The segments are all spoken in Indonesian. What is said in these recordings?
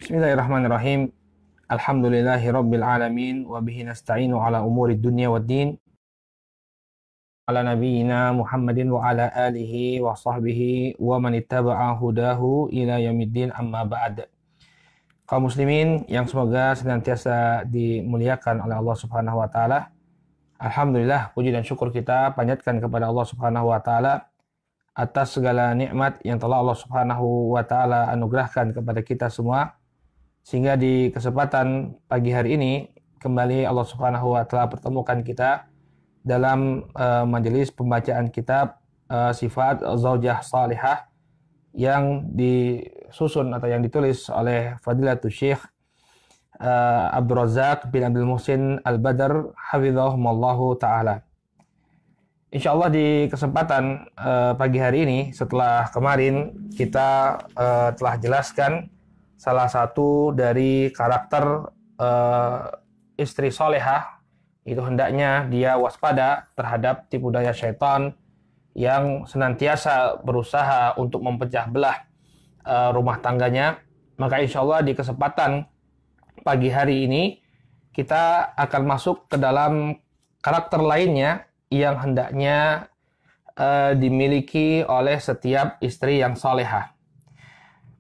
Bismillahirrahmanirrahim. Alhamdulillahirabbil alamin wa bihi nasta'inu ala umurid dunya waddin. Ala nabiyyina Muhammadin wa ala alihi wa sahbihi wa man ittaba'a hudahu ila yaumiddin, amma ba'd. Kaum muslimin yang semoga senantiasa dimuliakan oleh Allah Subhanahu wa taala. Alhamdulillah, puji dan syukur kita panjatkan kepada Allah Subhanahu wa taala atas segala nikmat yang telah Allah Subhanahu wa taala anugerahkan kepada kita semua, sehingga di kesempatan pagi hari ini kembali Allah Subhanahu wa taala pertemukan kita dalam majelis pembacaan kitab Sifat Zaujah Salihah yang disusun atau yang ditulis oleh Fadilatul Syekh Abdul Razak bin Abdul Muhsin Al-Badr hafizahumullahu taala. Insyaallah di kesempatan pagi hari ini, setelah kemarin kita telah jelaskan salah satu dari karakter istri solehah, itu hendaknya dia waspada terhadap tipu daya syaitan yang senantiasa berusaha untuk mempecah belah rumah tangganya. Maka insyaallah di kesempatan pagi hari ini kita akan masuk ke dalam karakter lainnya yang hendaknya dimiliki oleh setiap istri yang salehah.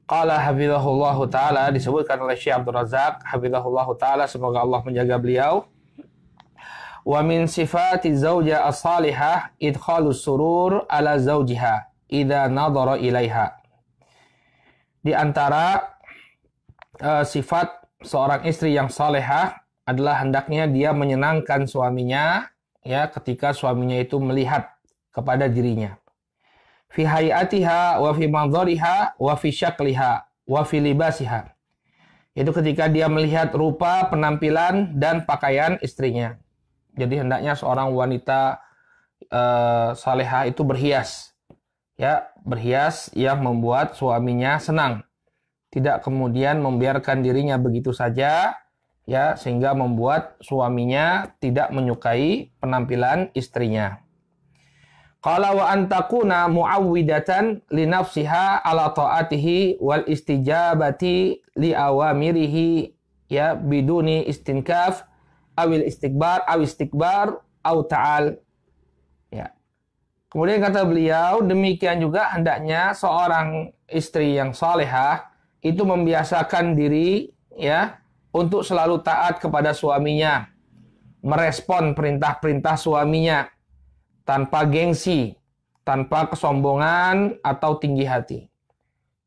Qala hafizahullahu ta'ala, disebutkan oleh Syekh Abdul Razak hafizahullahu ta'ala, semoga Allah menjaga beliau. Wa min sifati zawja as-salihah idkhalus surur ala zawjiha idza nadhara ilaiha. Di antara sifat seorang istri yang salehah adalah hendaknya dia menyenangkan suaminya, ya, ketika suaminya itu melihat kepada dirinya. Fi hayatiha wa fi manzariha wa fi syakliha wa fi libasiha. Itu ketika dia melihat rupa, penampilan dan pakaian istrinya. Jadi hendaknya seorang wanita salehah itu berhias, ya, berhias yang membuat suaminya senang. Tidak kemudian membiarkan dirinya begitu saja, ya, sehingga membuat suaminya tidak menyukai penampilan istrinya. Qala wa antakuna muawwidatan li nafsiha ala ta'atihi wal istijabati li awamirihi, ya, biduni istinkaf awil istikbar aw ta'al, ya. Kemudian kata beliau, demikian juga hendaknya seorang istri yang salehah itu membiasakan diri, ya, untuk selalu taat kepada suaminya, merespon perintah-perintah suaminya tanpa gengsi, tanpa kesombongan atau tinggi hati.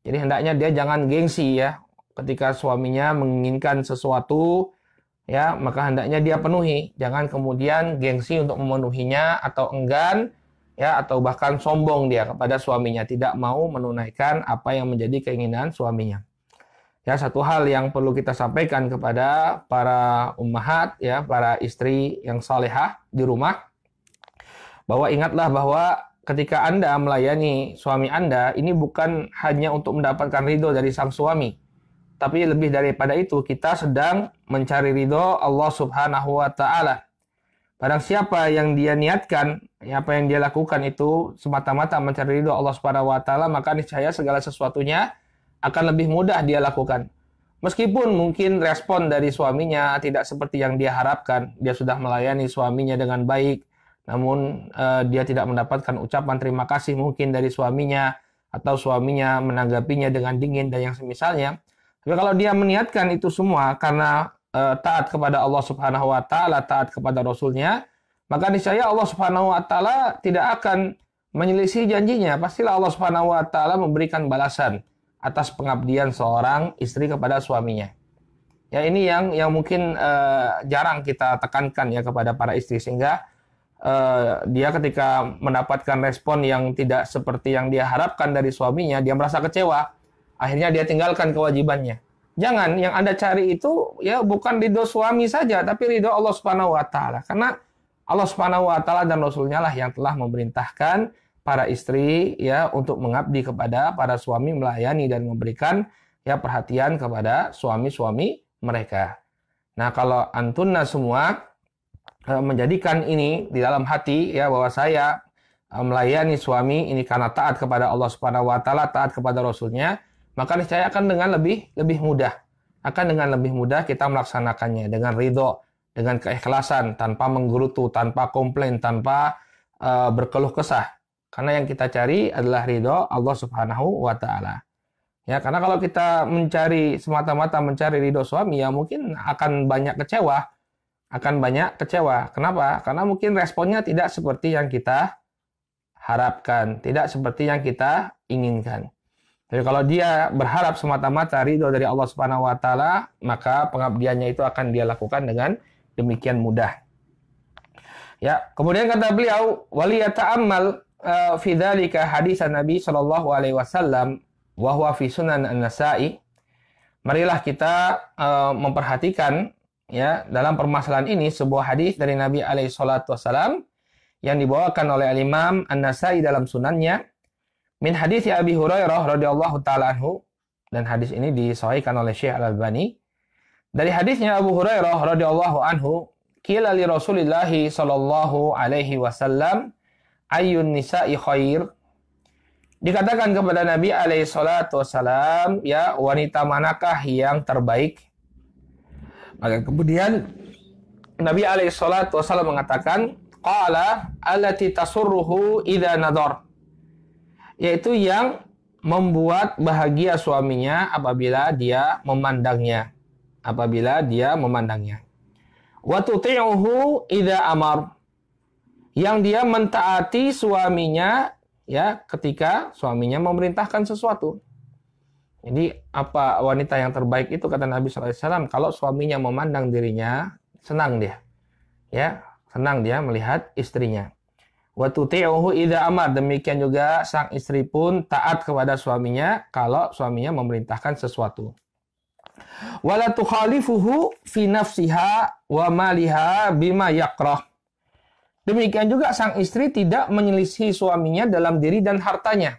Jadi hendaknya dia jangan gengsi, ya, ketika suaminya menginginkan sesuatu, ya, maka hendaknya dia penuhi. Jangan kemudian gengsi untuk memenuhinya atau enggan, ya, atau bahkan sombong dia kepada suaminya, tidak mau menunaikan apa yang menjadi keinginan suaminya. Ya, satu hal yang perlu kita sampaikan kepada para ummahat, ya, para istri yang salehah di rumah, bahwa ingatlah bahwa ketika Anda melayani suami Anda, ini bukan hanya untuk mendapatkan ridho dari sang suami, tapi lebih daripada itu, kita sedang mencari ridho Allah Subhanahu wa ta'ala. Barang siapa yang dia niatkan, ya, apa yang dia lakukan itu semata-mata mencari ridho Allah Subhanahu wa ta'ala, maka niscaya segala sesuatunya akan lebih mudah dia lakukan. Meskipun mungkin respon dari suaminya tidak seperti yang dia harapkan, dia sudah melayani suaminya dengan baik, namun dia tidak mendapatkan ucapan terima kasih mungkin dari suaminya, atau suaminya menanggapinya dengan dingin dan yang semisalnya. Tapi kalau dia meniatkan itu semua karena taat kepada Allah Subhanahu wa ta'ala, taat kepada Rasulnya, maka niscaya Allah Subhanahu wa ta'ala tidak akan menyelisih janjinya. Pastilah Allah Subhanahu wa ta'ala memberikan balasan atas pengabdian seorang istri kepada suaminya. Ya, ini yang mungkin jarang kita tekankan, ya, kepada para istri, sehingga dia ketika mendapatkan respon yang tidak seperti yang dia harapkan dari suaminya, dia merasa kecewa. Akhirnya dia tinggalkan kewajibannya. Jangan, yang Anda cari itu, ya, bukan ridho suami saja, tapi ridho Allah Subhanahu wa ta'ala. Karena Allah Subhanahu wa ta'ala dan Rasulnya lah yang telah memerintahkan para istri, ya, untuk mengabdi kepada para suami, melayani dan memberikan, ya, perhatian kepada suami-suami mereka. Nah, kalau antunna semua menjadikan ini di dalam hati, ya, bahwa saya melayani suami ini karena taat kepada Allah Subhanahu wa taala, taat kepada Rasulnya, maka niscaya akan dengan lebih mudah. akan dengan lebih mudah kita melaksanakannya dengan ridho, dengan keikhlasan, tanpa menggerutu, tanpa komplain, tanpa berkeluh kesah. Karena yang kita cari adalah ridho Allah Subhanahu wa taala. Ya, karena kalau kita mencari semata-mata mencari ridho suami, ya mungkin akan banyak kecewa, Kenapa? Karena mungkin responnya tidak seperti yang kita harapkan, tidak seperti yang kita inginkan. Jadi kalau dia berharap semata-mata ridho dari Allah Subhanahu wa taala, maka pengabdiannya itu akan dia lakukan dengan demikian mudah. Ya, kemudian kata beliau, waliyata'ammal fi dzalika hadis Nabi sallallahu alaihi wasallam wa huwa fi Sunan An-Nasa'i. Marilah kita memperhatikan ya dalam permasalahan ini sebuah hadis dari Nabi alaihi salatu wasallam yang dibawakan oleh Al-Imam An-Nasa'i dalam sunannya min hadis Abi Hurairah radhiyallahu taala anhu, dan hadis ini disahihkan oleh Syekh Al-Albani. Dari hadisnya Abu Hurairah radhiyallahu anhu, qila li Rasulillah sallallahu alaihi wasallam ayyun nisa'i khair. Dikatakan kepada Nabi alaihi salatu wasalam, ya wanita manakah yang terbaik? Maka kemudian Nabi alaihi salatu wasalam mengatakan, qala allati tasurruhu idza nadhar. Yaitu yang membuat bahagia suaminya apabila dia memandangnya. Wa tuti'uhu idza amar. Yang dia mentaati suaminya ya ketika suaminya memerintahkan sesuatu. Jadi apa wanita yang terbaik itu kata Nabi SAW, kalau suaminya memandang dirinya, senang dia. Ya, senang dia melihat istrinya. Wa tuti'uhu idza amar, demikian juga sang istri pun taat kepada suaminya kalau suaminya memerintahkan sesuatu. Wala tukhalifuhu fi nafsiha wa maliha bima yakrah. Demikian juga sang istri tidak menyelisihi suaminya dalam diri dan hartanya,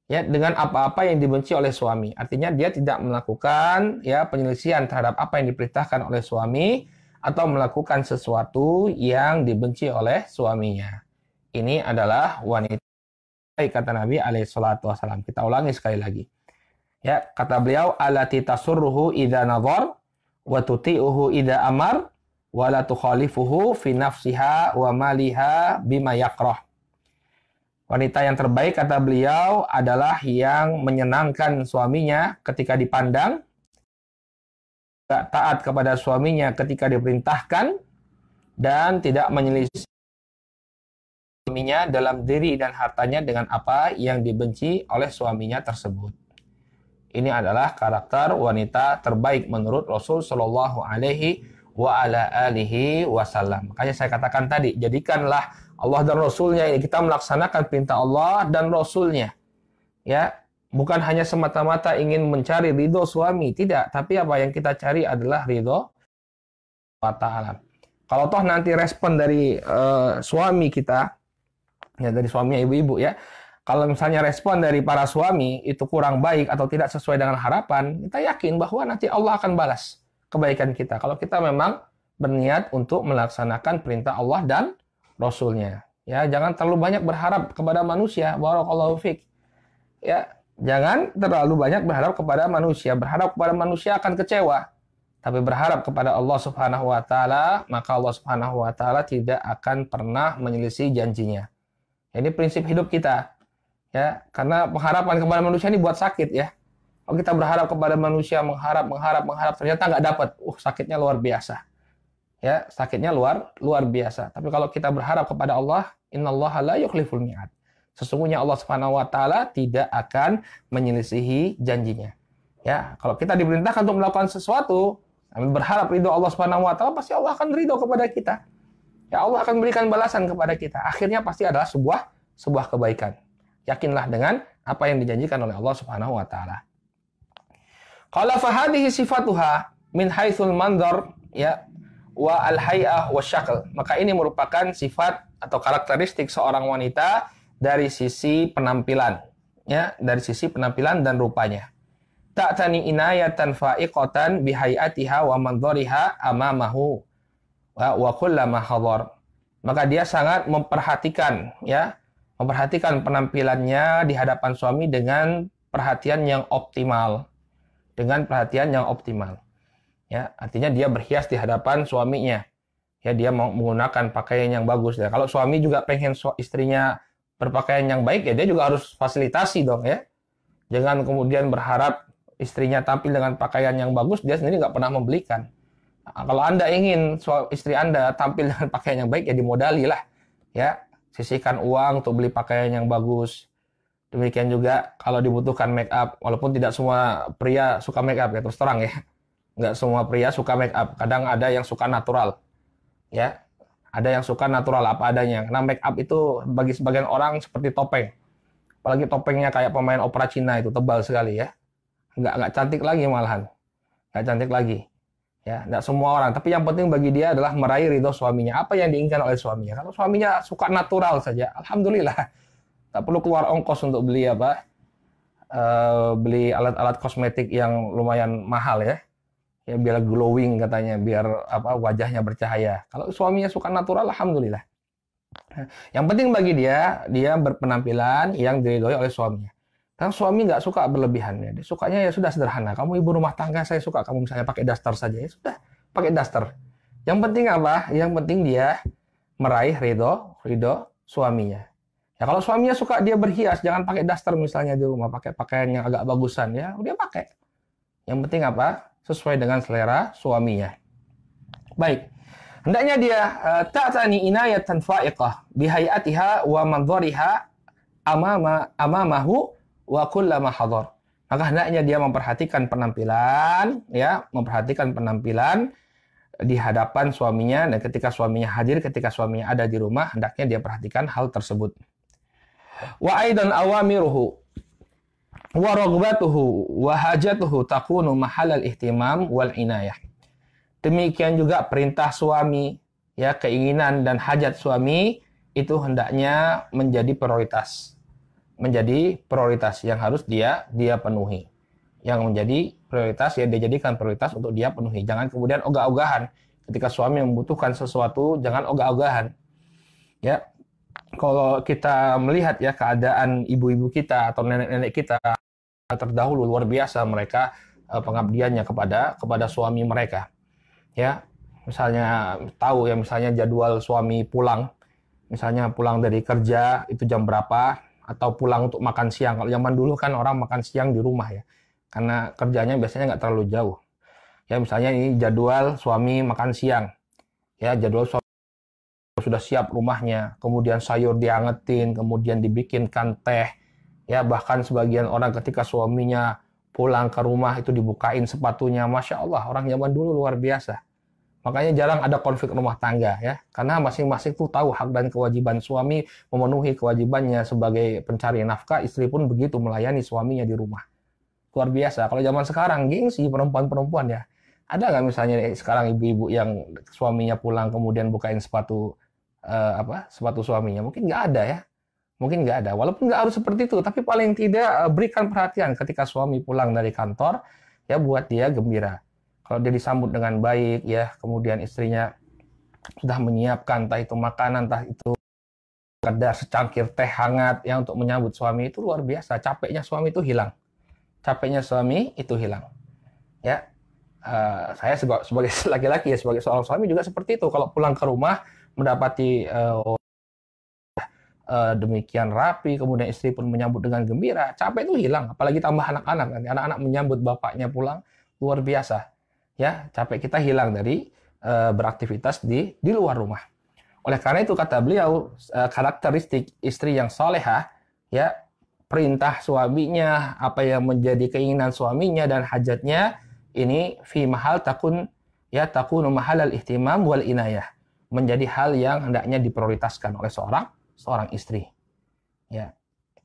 ya dengan apa-apa yang dibenci oleh suami. Artinya dia tidak melakukan ya penyelisihan terhadap apa yang diperintahkan oleh suami atau melakukan sesuatu yang dibenci oleh suaminya. Ini adalah wanita, kata Nabi alaihi salatu wasallam. Kita ulangi sekali lagi. Ya, kata beliau, allati tasurruhu idza nadhar wa tuti'uhu idza amar wala tukhalifuhu fi nafsiha wa maliha bima yakrah. Wanita yang terbaik kata beliau adalah yang menyenangkan suaminya ketika dipandang, taat kepada suaminya ketika diperintahkan, dan tidak menyelisih suaminya dalam diri dan hartanya dengan apa yang dibenci oleh suaminya tersebut. Ini adalah karakter wanita terbaik menurut Rasul Shallallahu Alaihi wa ala alihi wasallam. Makanya saya katakan tadi, jadikanlah Allah dan Rasulnya ini, kita melaksanakan perintah Allah dan Rasulnya. Ya, bukan hanya semata-mata ingin mencari ridho suami, tidak. Tapi apa yang kita cari adalah ridho Allah Ta'ala. Kalau toh nanti respon dari suami kita, ya dari suami ibu-ibu ya, kalau misalnya respon dari para suami itu kurang baik atau tidak sesuai dengan harapan, kita yakin bahwa nanti Allah akan balas kebaikan kita. Kalau kita memang berniat untuk melaksanakan perintah Allah dan Rasulnya. Ya, jangan terlalu banyak berharap kepada manusia. Barakallahu fiik. Ya, jangan terlalu banyak berharap kepada manusia. Berharap kepada manusia akan kecewa. Tapi berharap kepada Allah Subhanahu wa taala, maka Allah Subhanahu wa taala tidak akan pernah menyelisih janjinya. Ini prinsip hidup kita. Ya, karena pengharapan kepada manusia ini buat sakit ya. Kalau kita berharap kepada manusia, mengharap, ternyata nggak dapat. Sakitnya luar biasa. Ya, sakitnya luar biasa. Tapi kalau kita berharap kepada Allah, innallaha la yukhliful mi'ad. Sesungguhnya Allah Subhanahu wa taala tidak akan menyelisihi janjinya. Ya, kalau kita diperintahkan untuk melakukan sesuatu, berharap ridho Allah Subhanahu wa taala, pasti Allah akan ridho kepada kita. Ya, Allah akan berikan balasan kepada kita. Akhirnya pasti adalah sebuah kebaikan. Yakinlah dengan apa yang dijanjikan oleh Allah Subhanahu wa taala. Qala fa hadhihi sifatuha min haitsul manzar ya wa al-hay'ah wa syakl. Maka ini merupakan sifat atau karakteristik seorang wanita dari sisi penampilan, ya, dari sisi penampilan dan rupanya. Ta'tani inayatan fa'iqatan bihayatiha wa manzariha amamahu wa kullama hadar. Maka dia sangat memperhatikan penampilannya di hadapan suami dengan perhatian yang optimal. Ya, artinya dia berhias di hadapan suaminya. Ya, dia mau menggunakan pakaian yang bagus ya. Kalau suami juga pengen istrinya berpakaian yang baik ya, dia juga harus fasilitasi dong ya. Jangan kemudian berharap istrinya tampil dengan pakaian yang bagus, dia sendiri nggak pernah membelikan. Nah, kalau Anda ingin istri Anda tampil dengan pakaian yang baik, ya dimodali lah. Ya, sisihkan uang untuk beli pakaian yang bagus. Demikian juga kalau dibutuhkan make up, walaupun tidak semua pria suka make up ya, terus terang ya. Nggak semua pria suka make up. Kadang ada yang suka natural. Ya, ada yang suka natural apa adanya. Karena make up itu bagi sebagian orang seperti topeng. Apalagi topengnya kayak pemain opera Cina itu tebal sekali ya. Nggak cantik lagi malahan. Nggak cantik lagi. Ya, nggak semua orang. Tapi yang penting bagi dia adalah meraih ridho suaminya. Apa yang diinginkan oleh suaminya. Kalau suaminya suka natural saja, alhamdulillah. Tak perlu keluar ongkos untuk beli apa, beli alat-alat kosmetik yang lumayan mahal ya. Ya biar glowing katanya, biar apa wajahnya bercahaya. Kalau suaminya suka natural, alhamdulillah. Yang penting bagi dia, dia berpenampilan yang diridhoi oleh suaminya. Karena suami nggak suka berlebihan ya. Dia sukanya ya sudah sederhana. Kamu ibu rumah tangga, saya suka kamu misalnya pakai daster saja ya sudah, pakai daster. Yang penting apa? Yang penting dia meraih ridho suaminya. Ya kalau suaminya suka dia berhias, jangan pakai daster misalnya di rumah, pakai pakaian yang agak bagusan ya, dia pakai. Yang penting apa? Sesuai dengan selera suaminya. Baik. Hendaknya dia ta'tani inayatan fa'iqah bihayatiha wa manzariha amamahu wa kullama hadar. Maka hendaknya dia memperhatikan penampilan ya, memperhatikan penampilan di hadapan suaminya, dan ketika suaminya hadir, ketika suaminya ada di rumah, hendaknya dia perhatikan hal tersebut. Wa aidan awamiruhu wa raghbatuhu wa hajatuhu takunu mahallal ihtimam wal inayah. Demikian juga perintah suami, ya, keinginan dan hajat suami itu hendaknya menjadi prioritas. Menjadi prioritas yang harus dia penuhi. Yang menjadi prioritas ya dia jadikan prioritas untuk dia penuhi. Jangan kemudian ogah-ogahan. Ketika suami membutuhkan sesuatu, jangan ogah-ogahan. Ya. Kalau kita melihat ya keadaan ibu-ibu kita atau nenek-nenek kita terdahulu luar biasa mereka pengabdiannya kepada suami mereka. Ya, misalnya tahu ya misalnya jadwal suami pulang, misalnya pulang dari kerja itu jam berapa, atau pulang untuk makan siang. Kalau zaman dulu kan orang makan siang di rumah ya, karena kerjanya biasanya nggak terlalu jauh. Ya misalnya ini jadwal suami makan siang, ya jadwal suami sudah siap rumahnya, kemudian sayur diangetin, kemudian dibikinkan teh, ya bahkan sebagian orang ketika suaminya pulang ke rumah itu dibukain sepatunya, masya Allah orang zaman dulu luar biasa. Makanya jarang ada konflik rumah tangga ya, karena masing-masing tuh tahu hak dan kewajiban suami, memenuhi kewajibannya sebagai pencari nafkah, istri pun begitu melayani suaminya di rumah. Luar biasa. Kalau zaman sekarang gengsi perempuan-perempuan ya. Ada nggak misalnya sekarang ibu-ibu yang suaminya pulang kemudian bukain sepatu sepatu suaminya? Mungkin nggak ada ya. Mungkin nggak ada. Walaupun nggak harus seperti itu, tapi paling tidak berikan perhatian ketika suami pulang dari kantor, ya buat dia gembira. Kalau dia disambut dengan baik, ya kemudian istrinya sudah menyiapkan entah itu makanan, entah itu sekedar secangkir teh hangat ya untuk menyambut suami, itu luar biasa. Capeknya suami itu hilang. Capeknya suami itu hilang. Ya, saya sebagai laki-laki ya, sebagai seorang suami juga seperti itu. Kalau pulang ke rumah mendapati demikian rapi, kemudian istri pun menyambut dengan gembira, capek itu hilang. Apalagi tambah anak-anak, nanti anak-anak menyambut bapaknya pulang, luar biasa. Ya, capek kita hilang dari beraktivitas di luar rumah. Oleh karena itu kata beliau, karakteristik istri yang salehah, ya perintah suaminya, apa yang menjadi keinginan suaminya dan hajatnya, ini fi mahal takunu mahal al-ihtimam wal inayah, menjadi hal yang hendaknya diprioritaskan oleh seorang istri. Ya,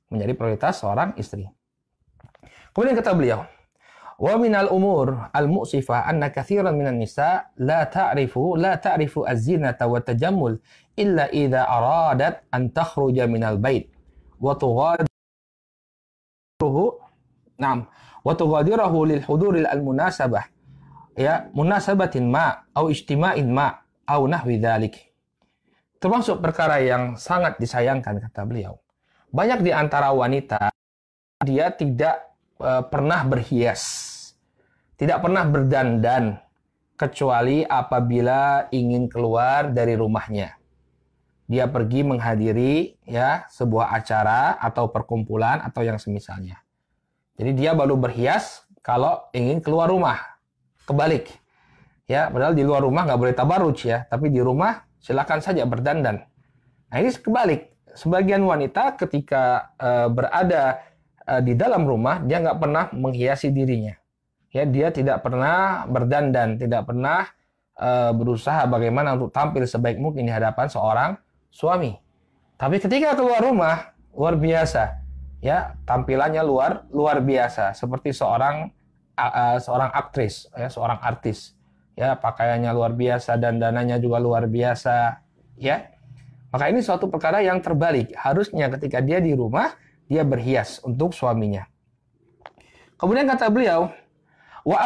menjadi prioritas seorang istri. Kemudian kata beliau, wa minal umur al-mu'sifah anna katsiran minan nisa la ta'rifu az-zinata wa tajammul illa idza aradat an takhruja minal bait wa tughadirahu lil huduril al-munasabah, ya munasabatin ma au ijtima'in ma au nahwi dzalik. Termasuk perkara yang sangat disayangkan kata beliau. Banyak di antara wanita dia tidak pernah berhias, tidak pernah berdandan, kecuali apabila ingin keluar dari rumahnya. Dia pergi menghadiri ya sebuah acara atau perkumpulan atau yang semisalnya. Jadi dia baru berhias kalau ingin keluar rumah. Kebalik. Ya, padahal di luar rumah nggak boleh tabaruj ya, tapi di rumah silakan saja berdandan. Nah, ini kebalik. Sebagian wanita ketika berada di dalam rumah, dia nggak pernah menghiasi dirinya. Ya, dia tidak pernah berdandan, tidak pernah berusaha bagaimana untuk tampil sebaik mungkin di hadapan seorang suami. Tapi ketika keluar rumah, luar biasa. Ya, tampilannya luar biasa, seperti seorang aktris, ya, seorang artis. Ya, pakaiannya luar biasa dan dananya juga luar biasa, ya. Maka ini suatu perkara yang terbalik. Harusnya ketika dia di rumah, dia berhias untuk suaminya. Kemudian kata beliau, wa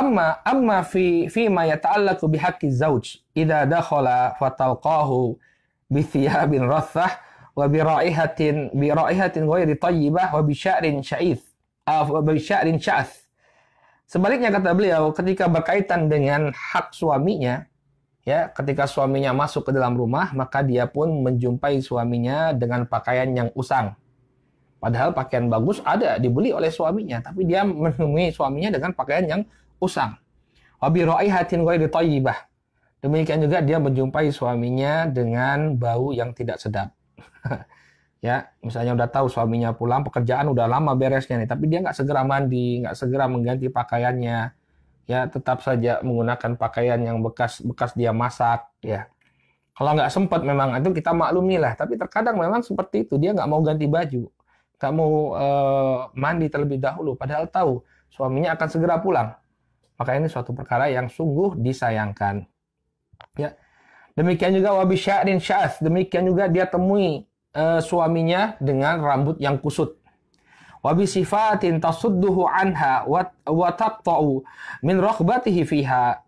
amma fi ma yata'allaqu bihaqqi zauj idza dakhala fatalqahu bi thiyabin rathah wa bi raihatin ghairi thayyibah wa bi sya'rin sya'ath. Sebaliknya kata beliau, ketika berkaitan dengan hak suaminya, ya, ketika suaminya masuk ke dalam rumah, maka dia pun menjumpai suaminya dengan pakaian yang usang. Padahal pakaian bagus ada dibeli oleh suaminya, tapi dia menemui suaminya dengan pakaian yang usang. Wa bi raihatin ghairi thayyibah. Demikian juga dia menjumpai suaminya dengan bau yang tidak sedap. Ya, misalnya udah tahu suaminya pulang, pekerjaan udah lama beresnya nih, tapi dia nggak segera mandi, nggak segera mengganti pakaiannya, ya tetap saja menggunakan pakaian yang bekas dia masak, ya. Kalau nggak sempat memang itu kita maklumi lah, tapi terkadang memang seperti itu, dia nggak mau ganti baju, nggak mau mandi terlebih dahulu, padahal tahu suaminya akan segera pulang. Maka ini suatu perkara yang sungguh disayangkan. Ya, demikian juga wabi sya'rin sya'ath, demikian juga dia temui suaminya dengan rambut yang kusut. Wa bi sifatin tasudduhu anha wa taqta'u min raghbatihi fiha.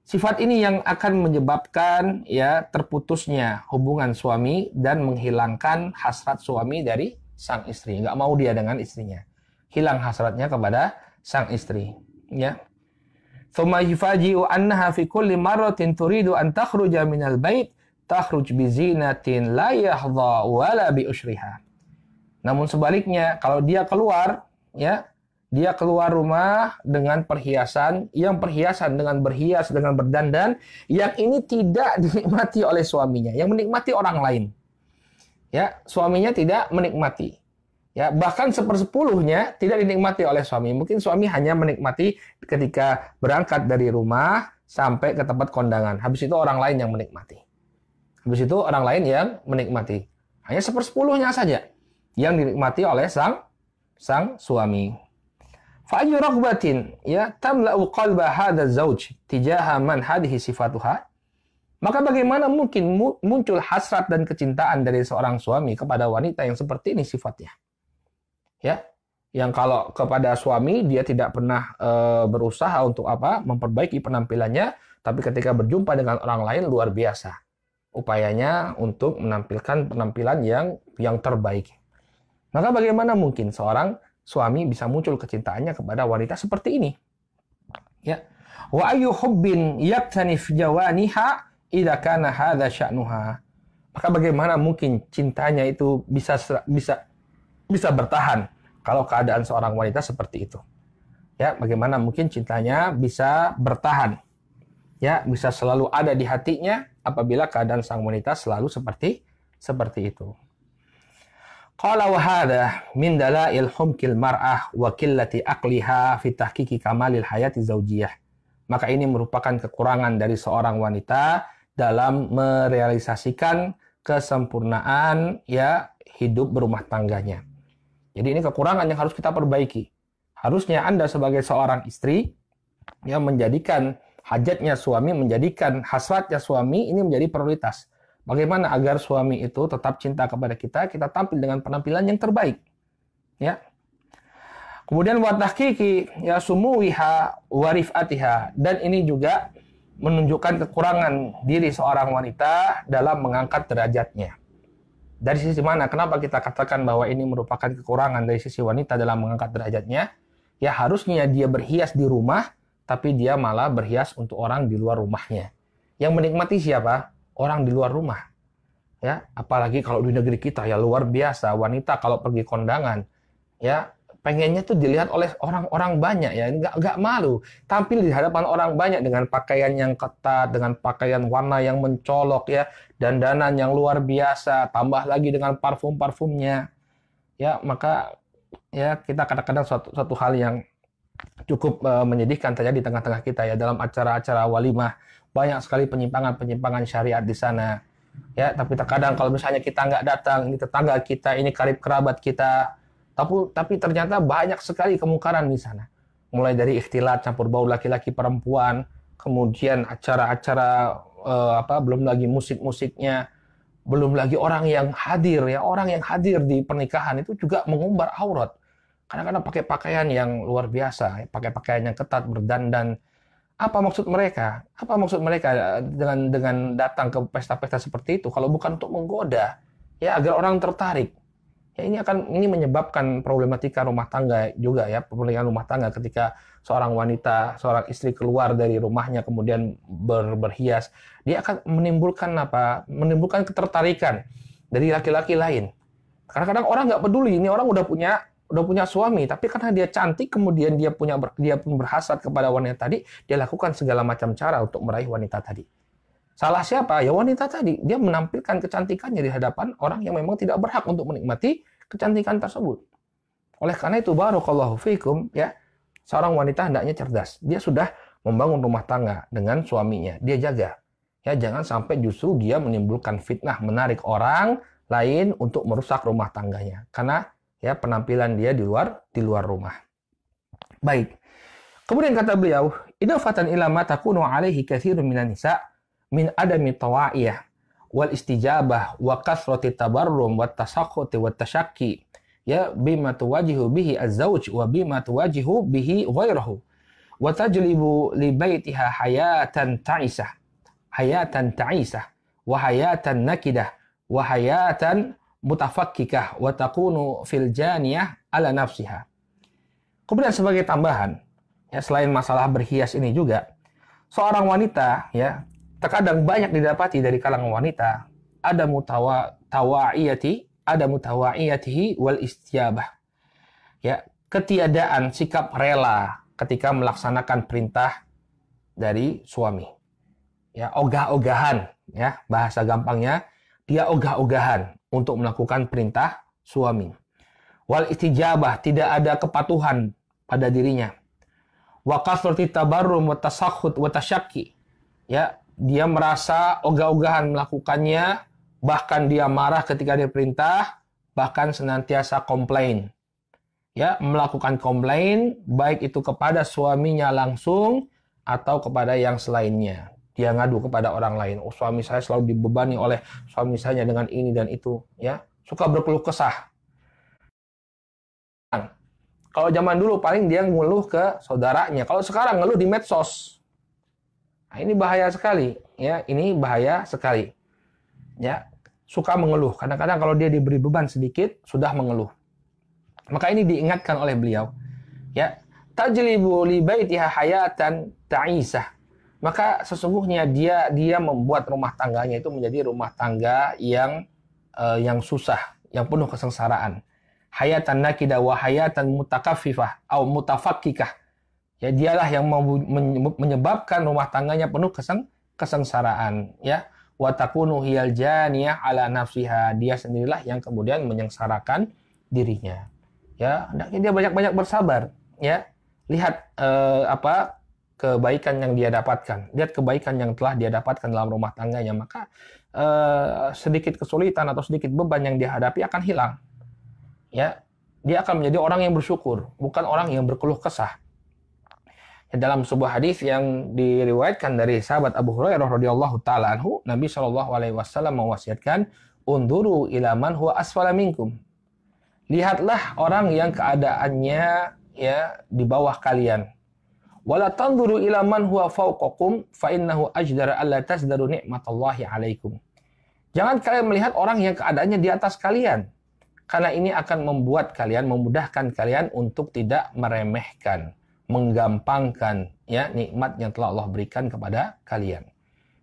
Sifat ini yang akan menyebabkan ya terputusnya hubungan suami dan menghilangkan hasrat suami dari sang istri. Enggak mau dia dengan istrinya. Hilang hasratnya kepada sang istri, ya. Tsumma yufaji'u annaha fi kulli marratin turidu an takhruja minal bait takhruj bizinatin la yahdha wala bi usyriha. Namun sebaliknya, kalau dia keluar, ya, dia keluar rumah dengan perhiasan dengan berhias, dengan berdandan, yang ini tidak dinikmati oleh suaminya, yang menikmati orang lain. Ya, suaminya tidak menikmati. Ya, bahkan 1/10-nya tidak dinikmati oleh suami. Mungkin suami hanya menikmati ketika berangkat dari rumah sampai ke tempat kondangan. Habis itu orang lain yang menikmati. Habis itu orang lain yang menikmati. Hanya 1/10-nya saja yang dinikmati oleh sang suami. Fa'ayu raghbatin ya tamla'u qalba hadha zauj tijaha man hadhihi sifatuha. Maka bagaimana mungkin muncul hasrat dan kecintaan dari seorang suami kepada wanita yang seperti ini sifatnya? Ya, yang kalau kepada suami dia tidak pernah berusaha untuk memperbaiki penampilannya, tapi ketika berjumpa dengan orang lain luar biasa upayanya untuk menampilkan penampilan yang terbaik. Maka bagaimana mungkin seorang suami bisa muncul kecintaannya kepada wanita seperti ini? Ya. Wa ayyu hubbin yaktanif jawaniha idza kana hadza sya'nuha. Maka bagaimana mungkin cintanya itu bisa bertahan kalau keadaan seorang wanita seperti itu? Ya, bagaimana mungkin cintanya bisa bertahan? Ya, bisa selalu ada di hatinya apabila keadaan sang wanita selalu seperti itu. Qala wa hadha min dalail humkil mar'ah wa qillati aqliha fi tahqiqi kamalil hayati zaujiyah. Maka ini merupakan kekurangan dari seorang wanita dalam merealisasikan kesempurnaan ya hidup berumah tangganya. Jadi ini kekurangan yang harus kita perbaiki. Harusnya Anda sebagai seorang istri yang menjadikan hajatnya suami, menjadikan hasratnya suami ini menjadi prioritas. Bagaimana agar suami itu tetap cinta kepada kita tampil dengan penampilan yang terbaik. Ya. Kemudian wa tahqiqi ya sumuwiha wa rifatiha, dan ini juga menunjukkan kekurangan diri seorang wanita dalam mengangkat derajatnya. Dari sisi mana? Kenapa kita katakan bahwa ini merupakan kekurangan dari sisi wanita dalam mengangkat derajatnya? Ya harusnya dia berhias di rumah tapi dia malah berhias untuk orang di luar rumahnya. Yang menikmati siapa? Orang di luar rumah. Ya, apalagi kalau di negeri kita ya luar biasa, wanita kalau pergi kondangan ya pengennya tuh dilihat oleh orang-orang banyak ya, nggak malu tampil di hadapan orang banyak dengan pakaian yang ketat, dengan pakaian warna yang mencolok ya, dandanan yang luar biasa, tambah lagi dengan parfum-parfumnya ya. Maka ya kita kadang-kadang suatu hal yang cukup menyedihkan terjadi di tengah-tengah kita ya, dalam acara-acara walimah banyak sekali penyimpangan-penyimpangan syariat di sana ya. Tapi terkadang kalau misalnya kita nggak datang, ini tetangga kita, ini karib kerabat kita, tapi ternyata banyak sekali kemungkaran di sana. Mulai dari ikhtilat, campur baur laki-laki perempuan, kemudian acara-acara belum lagi musik-musiknya, belum lagi orang yang hadir ya, orang yang hadir di pernikahan itu juga mengumbar aurat. Kadang-kadang pakai pakaian yang luar biasa, pakai pakaian yang ketat, berdandan. Apa maksud mereka? Apa maksud mereka dengan datang ke pesta-pesta seperti itu kalau bukan untuk menggoda ya, agar orang tertarik. Ya, ini menyebabkan problematika rumah tangga juga ya, pernikahan rumah tangga ketika seorang wanita, seorang istri keluar dari rumahnya kemudian berhias, dia akan menimbulkan ketertarikan dari laki-laki lain. Kadang-kadang orang nggak peduli, ini orang udah punya suami, tapi karena dia cantik kemudian dia pun berhasrat kepada wanita tadi, dia lakukan segala macam cara untuk meraih wanita tadi. Salah siapa? Ya wanita tadi. Dia menampilkan kecantikannya di hadapan orang yang memang tidak berhak untuk menikmati kecantikan tersebut. Oleh karena itu, barakallahu fikum, ya, seorang wanita hendaknya cerdas. Dia sudah membangun rumah tangga dengan suaminya. Dia jaga. Ya, jangan sampai justru dia menimbulkan fitnah, menarik orang lain untuk merusak rumah tangganya. Karena ya penampilan dia di luar rumah. Baik. Kemudian kata beliau, idafatan ila ma takunu alaihi katsirun minan nisa' min adami tawa'iyah wal istijabah wa kasrati tabarrum wa tasakhuti wa tashakki ya bima tuwajihu bihi az-zawj wa bima tuwajihu bihi ghairahu wa tajlibu li baitiha hayatan ta'isah wa hayatan nakidah wa hayatan mutafakkikah wa takunu fil janiyah ala nafsiha. Kemudian sebagai tambahan ya, selain masalah berhias ini juga seorang wanita ya, terkadang banyak didapati dari kalangan wanita ada mutawa'iyatihi wal istijabah. Ya, ketiadaan sikap rela ketika melaksanakan perintah dari suami. Ya, ogah-ogahan ya, bahasa gampangnya dia ogah-ogahan untuk melakukan perintah suami. Wal istijabah, tidak ada kepatuhan pada dirinya. Wa kasrati tabarrum wa tasakhut wa tasyakki. Ya, dia merasa ogah-ogahan melakukannya, bahkan dia marah ketika diperintah, bahkan senantiasa komplain. Ya, melakukan komplain baik itu kepada suaminya langsung atau kepada yang selainnya. Dia ngadu kepada orang lain. Oh, suami saya selalu dibebani oleh suami saya dengan ini dan itu, ya. Suka berkeluh kesah. Kalau zaman dulu paling dia ngeluh ke saudaranya. Kalau sekarang ngeluh di medsos. Nah, ini bahaya sekali, ya. Ini bahaya sekali. Ya, suka mengeluh. Kadang-kadang kalau dia diberi beban sedikit sudah mengeluh. Maka ini diingatkan oleh beliau, ya. Tajlibu li baitiha hayatan ta'isah. Maka sesungguhnya dia membuat rumah tangganya itu menjadi rumah tangga yang susah, yang penuh kesengsaraan. Hayatan nakidah wa hayatan mutakaffifah atau mutafakkikah. Ya, dialah yang menyebabkan rumah tangganya penuh kesengsaraan, ya. Wa takunu hiyal janiyah ala nafsiha. Dia sendirilah yang kemudian menyengsarakan dirinya. Ya, hendaknya dia banyak-banyak bersabar, ya. Lihat kebaikan yang dia dapatkan. Lihat kebaikan yang telah dia dapatkan dalam rumah tangganya, maka sedikit kesulitan atau sedikit beban yang dia hadapi akan hilang. Ya, dia akan menjadi orang yang bersyukur, bukan orang yang berkeluh kesah. Dalam sebuah hadis yang diriwayatkan dari sahabat Abu Hurairah radhiyallahu taala anhu, Nabi Shallallahu alaihi wasallam mewasiatkan, "Unduru ila man huwa asfala minkum." Lihatlah orang yang keadaannya ya di bawah kalian. Wala tanzuru ila man huwa fawqakum fa innahu ajdara alla tazdaru ni'matallahi alaikum. Jangan kalian melihat orang yang keadaannya di atas kalian, karena ini akan memudahkan kalian untuk tidak meremehkan, menggampangkan ya nikmat yang telah Allah berikan kepada kalian.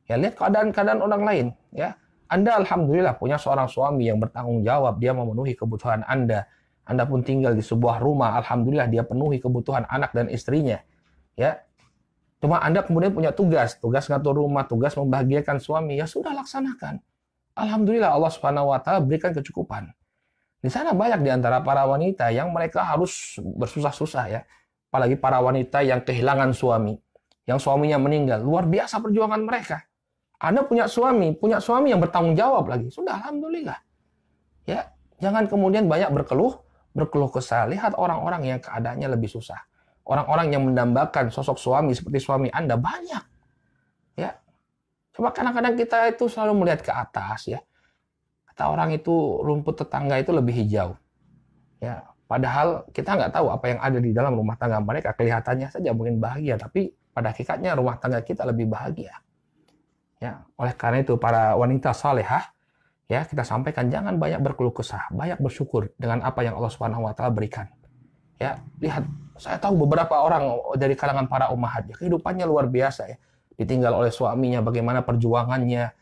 Ya, lihat keadaan-keadaan orang lain ya. Anda alhamdulillah punya seorang suami yang bertanggung jawab, dia memenuhi kebutuhan Anda. Anda pun tinggal di sebuah rumah, alhamdulillah dia penuhi kebutuhan anak dan istrinya. Ya. Cuma Anda kemudian punya tugas ngatur rumah, tugas membahagiakan suami, ya sudah laksanakan. Alhamdulillah Allah Subhanahu wa taala berikan kecukupan. Di sana banyak di antara para wanita yang mereka harus bersusah-susah ya. Apalagi para wanita yang kehilangan suami, yang suaminya meninggal. Luar biasa perjuangan mereka. Anda punya suami yang bertanggung jawab lagi. Sudah alhamdulillah. Ya, jangan kemudian banyak berkeluh kesah. Lihat orang-orang yang keadaannya lebih susah. Orang-orang yang mendambakan sosok suami seperti suami Anda banyak. Ya. Coba kadang-kadang kita itu selalu melihat ke atas ya. Kata orang itu rumput tetangga itu lebih hijau. Ya, padahal kita nggak tahu apa yang ada di dalam rumah tangga mereka. Kelihatannya saja mungkin bahagia, tapi pada hakikatnya rumah tangga kita lebih bahagia. Ya, oleh karena itu para wanita salehah ya kita sampaikan jangan banyak berkeluh kesah, banyak bersyukur dengan apa yang Allah Subhanahu wa taala berikan. Ya, lihat saya tahu beberapa orang dari kalangan para ummahat ya, kehidupannya luar biasa ya. Ditinggal oleh suaminya, bagaimana perjuangannya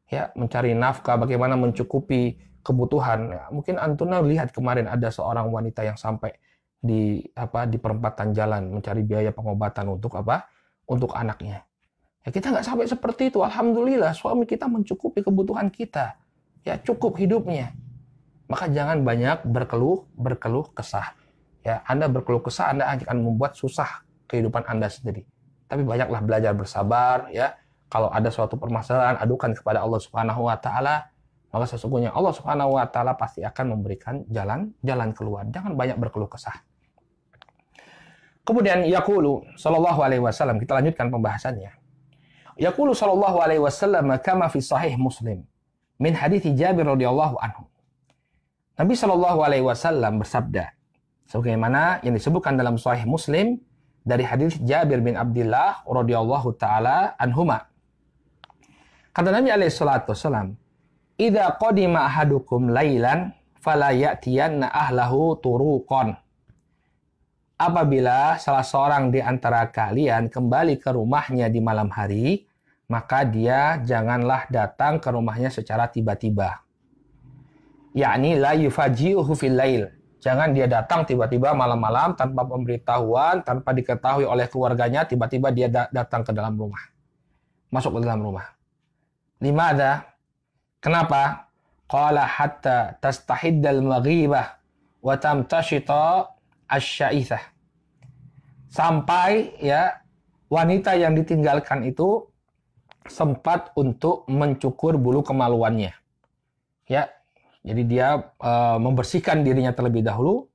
ya mencari nafkah, bagaimana mencukupi kebutuhan. Ya, mungkin Antuna lihat kemarin ada seorang wanita yang sampai di perempatan jalan mencari biaya pengobatan untuk apa? Untuk anaknya. Ya, kita nggak sampai seperti itu. Alhamdulillah, suami kita mencukupi kebutuhan kita. Ya, cukup hidupnya. Maka jangan banyak berkeluh kesah. Ya, Anda berkeluh kesah, Anda akan membuat susah kehidupan Anda sendiri. Tapi banyaklah belajar bersabar. Ya, kalau ada suatu permasalahan, adukan kepada Allah Subhanahu wa taala. Maka sesungguhnya Allah Subhanahu wa taala pasti akan memberikan jalan keluar. Jangan banyak berkeluh kesah. Kemudian yaqulu sallallahu alaihi wasallam, kita lanjutkan pembahasannya. Yaqulu sallallahu alaihi wasallam kama fi sahih Muslim min hadits Jabir radhiyallahu anhu. Nabi sallallahu alaihi wasallam bersabda sebagaimana yang disebutkan dalam sahih Muslim dari hadis Jabir bin Abdullah radhiyallahu taala anhuma. Kata Nabi alaihi salatu wasallam, "Idza qadima ahadukum lailan fala ya'tiyanna ahlahu turuqan." Apabila salah seorang di antara kalian kembali ke rumahnya di malam hari, maka dia janganlah datang ke rumahnya secara tiba-tiba. Yakni la yufaji'uhu fil lail. Jangan dia datang tiba-tiba malam-malam tanpa pemberitahuan, tanpa diketahui oleh keluarganya, tiba-tiba dia datang ke dalam rumah. Masuk ke dalam rumah. Limadha? Kenapa? Qala hatta tastahiddal maghibah wa tamtashita asyaithah. Sampai ya wanita yang ditinggalkan itu sempat untuk mencukur bulu kemaluannya. Ya. Jadi dia membersihkan dirinya terlebih dahulu.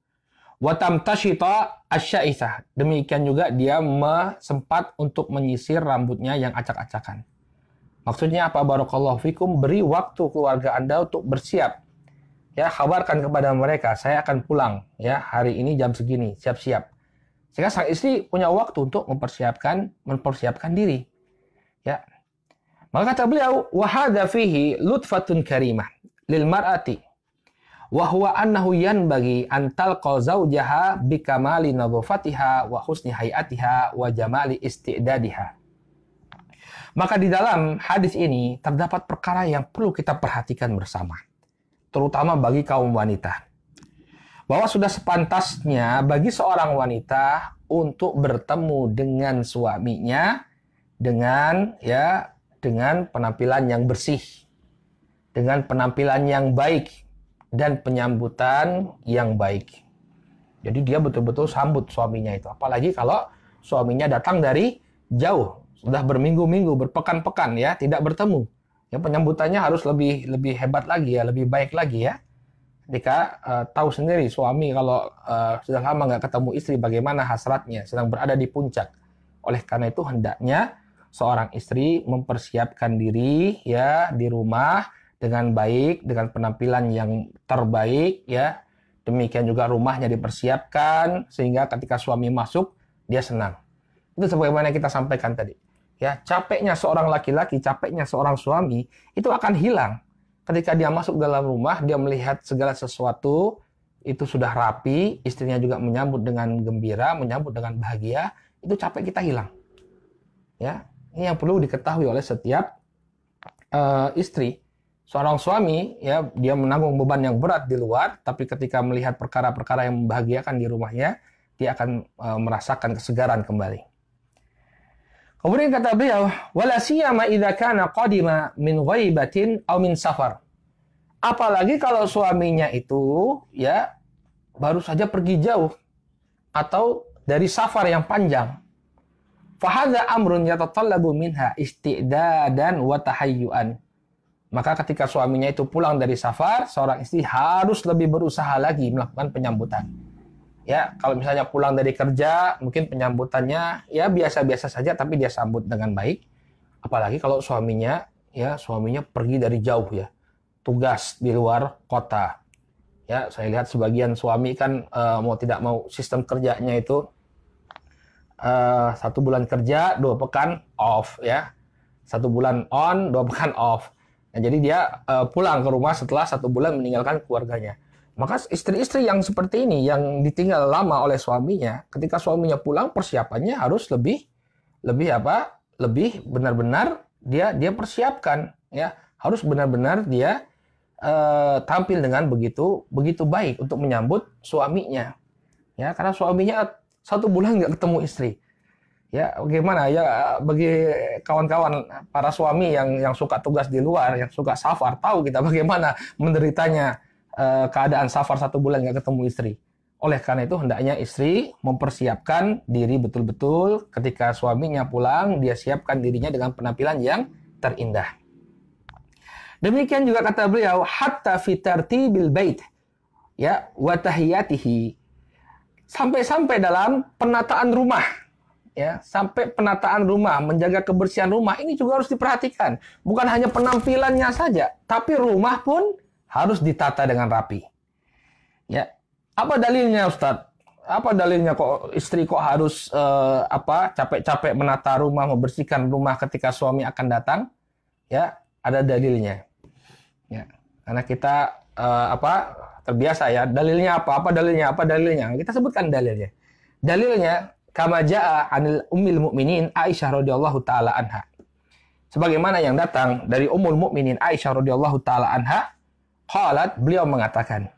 Wa tamtashita asyaithah. Demikian juga dia sempat untuk menyisir rambutnya yang acak-acakan. Maksudnya apa? Barakallahu fikum, beri waktu keluarga Anda untuk bersiap. Ya, kabarkan kepada mereka, saya akan pulang ya hari ini jam segini, siap-siap. Sehingga sang istri punya waktu untuk mempersiapkan diri. Ya. Maka kata beliau, wa hadza fihi lutfatun karimah lil mar'ati wa huwa annahu yanbaghi an talqa zawjaha bi kamali nadhafatiha wa husni hayatiha wa jamali istidadiha. Maka di dalam hadis ini terdapat perkara yang perlu kita perhatikan bersama, terutama bagi kaum wanita. Bahwa sudah sepantasnya bagi seorang wanita untuk bertemu dengan suaminya dengan penampilan yang bersih, dengan penampilan yang baik dan penyambutan yang baik. Jadi dia betul-betul sambut suaminya itu. Apalagi kalau suaminya datang dari jauh, sudah berminggu-minggu, berpekan-pekan ya, tidak bertemu. Ya, penyambutannya harus lebih hebat lagi ya, lebih baik lagi ya. Ketika tahu sendiri suami kalau sudah lama nggak ketemu istri, bagaimana hasratnya, sedang berada di puncak. Oleh karena itu hendaknya seorang istri mempersiapkan diri ya di rumah dengan baik, dengan penampilan yang terbaik ya. Demikian juga rumahnya dipersiapkan sehingga ketika suami masuk dia senang. Itu sebagaimana kita sampaikan tadi. Ya, capeknya seorang laki-laki, capeknya seorang suami itu akan hilang ketika dia masuk dalam rumah, dia melihat segala sesuatu itu sudah rapi, istrinya juga menyambut dengan gembira, menyambut dengan bahagia, itu capek kita hilang. Ya, ini yang perlu diketahui oleh setiap istri. Seorang suami, ya, dia menanggung beban yang berat di luar, tapi ketika melihat perkara-perkara yang membahagiakan di rumahnya, dia akan merasakan kesegaran kembali. Kemudian kata beliau, wala siyama idza kana qadima min ghaibatin aw min safar. Apalagi kalau suaminya itu ya baru saja pergi jauh atau dari safar yang panjang. Fahadza amrun yatatallabu minha isti'dadan wa tahayyuan. Maka ketika suaminya itu pulang dari safar, seorang istri harus lebih berusaha lagi melakukan penyambutan. Ya, kalau misalnya pulang dari kerja, mungkin penyambutannya ya biasa-biasa saja, tapi dia sambut dengan baik. Apalagi kalau suaminya pergi dari jauh ya, tugas di luar kota. Ya, saya lihat sebagian suami kan mau tidak mau sistem kerjanya itu 1 bulan kerja, 2 pekan off ya, 1 bulan on, 2 pekan off. Nah, jadi dia pulang ke rumah setelah 1 bulan meninggalkan keluarganya. Maka istri-istri yang seperti ini, yang ditinggal lama oleh suaminya, ketika suaminya pulang, persiapannya harus lebih benar-benar dia persiapkan, ya, harus benar-benar dia tampil dengan begitu baik untuk menyambut suaminya, ya, karena suaminya 1 bulan nggak ketemu istri. Ya, bagaimana ya bagi kawan-kawan para suami yang suka tugas di luar, yang suka safar, tahu kita bagaimana menderitanya keadaan safar 1 bulan nggak ketemu istri. Oleh karena itu hendaknya istri mempersiapkan diri betul-betul ketika suaminya pulang, dia siapkan dirinya dengan penampilan yang terindah. Demikian juga kata beliau, hatta fi tartibil bait, ya, wa tahiyatihi. Sampai-sampai dalam penataan rumah. Ya, sampai penataan rumah, menjaga kebersihan rumah ini juga harus diperhatikan. Bukan hanya penampilannya saja, tapi rumah pun harus ditata dengan rapi. Ya, apa dalilnya, Ustadz? Apa dalilnya kok istri kok harus capek-capek menata rumah, membersihkan rumah ketika suami akan datang? Ya, ada dalilnya. Ya, karena kita terbiasa ya. Dalilnya apa? Apa dalilnya? Apa dalilnya? Kita sebutkan dalilnya. Dalilnya kama jaa anil ummil mukminin Aisyah radhiyallahu taala anha. Sebagaimana yang datang dari Ummul Mukminin Aisyah radhiyallahu taala anha, qalat, beliau mengatakan,